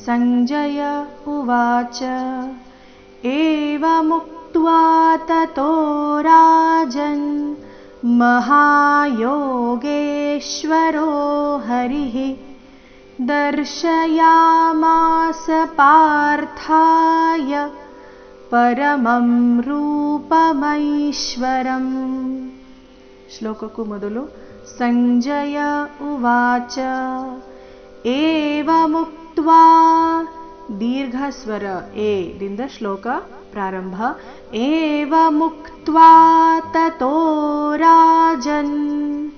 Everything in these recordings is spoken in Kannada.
ಸಂಜಯ ಉವಾಚ ಏವಮುಕ್ತ್ವಾ ತತೋ ರಾಜನ್ ಮಹಾಯೋಗೇಶ್ವರೋ ಹರಿಃ ದರ್ಶಯಾಮಾಸ ಪಾರ್ಥಾಯ ಪರಮಂ ರೂಪಮೈಶ್ವರಂ. ಶ್ಲೋಕಕ್ಕೂ ಮೊದಲು ಸಂಜಯ ಉವಾಚ ಏವಮುಕ್ತ್ವಾ ದೀರ್ಘ ಸ್ವರ ಎ ದಿಂದ ಶ್ಲೋಕ ಪ್ರಾರಂಭ. ಏವಮುಕ್ತ್ವಾ ತತೋ ರಾಜನ್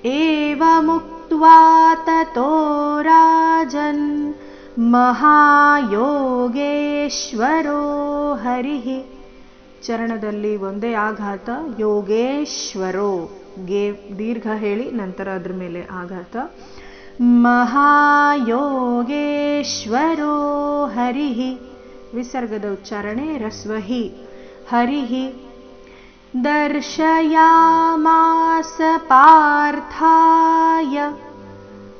ಏವಮುಕ್ತ್ವಾ ತತೋ ರಾಜನ್ ಮಹಾಯೋಗೇಶ್ವರೋ ಹರಿಃ. ಚರಣದಲ್ಲಿ ಒಂದೇ ಆಘಾತ ಯೋಗೇಶ್ವರೋ ಗೆ ದೀರ್ಘ ಹೇಳಿ ನಂತರ ಅದ್ರ ಮೇಲೆ ಆಘಾತ. ಮಹಾಯೋಗೇಶ್ವರೋ ಹರಿಃ ವಿಸರ್ಗದ ಉಚ್ಚಾರಣೆ ರಸ್ವಹಿ ಹರಿಃ. ದರ್ಶಯಾಮಾಸ ಪಾರ್ಥಾಯ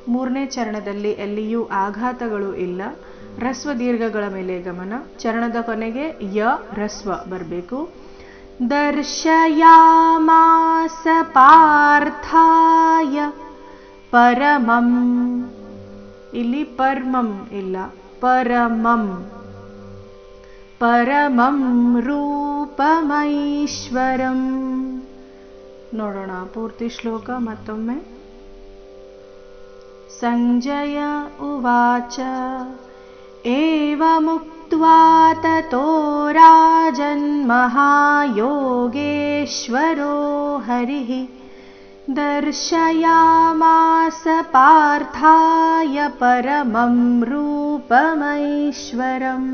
ಮೂರನೇ ಚರಣದಲ್ಲಿ ಎಲ್ಲಿಯೂ ಆಘಾತಗಳು ಇಲ್ಲ. ರಸ್ವ ದೀರ್ಘಗಳ ಮೇಲೆ ಗಮನ. ಚರಣದ ಕೊನೆಗೆ ಯ ರಸ್ವ ಬರಬೇಕು. ದರ್ಶಯಾಮಾಸ ಪಾರ್ಥಾಯ ಪರಮಂ ಇಲ್ಲಿ ಪರ್ಮಂ ಇಲ್ಲ ಪರಮಂ ಪರಮಂ ರೂಪಮೈಶ್ವರಂ. ನೋಡೋಣ ಪೂರ್ತಿ ಶ್ಲೋಕ ಮತ್ತೊಮ್ಮೆ. ಸಂಜಯ ಉವಾಚ ಏವಮುಕ್ತ್ವಾ ತತೋ ರಾಜನ್ ಮಹಾಯೋಗೇಶ್ವರೋ ಹರಿಃ ದರ್ಶಯಾಮಾಸ ಪಾರ್ಥಾಯ ಪರಮಂ ರೂಪಮೈಶ್ವರಂ.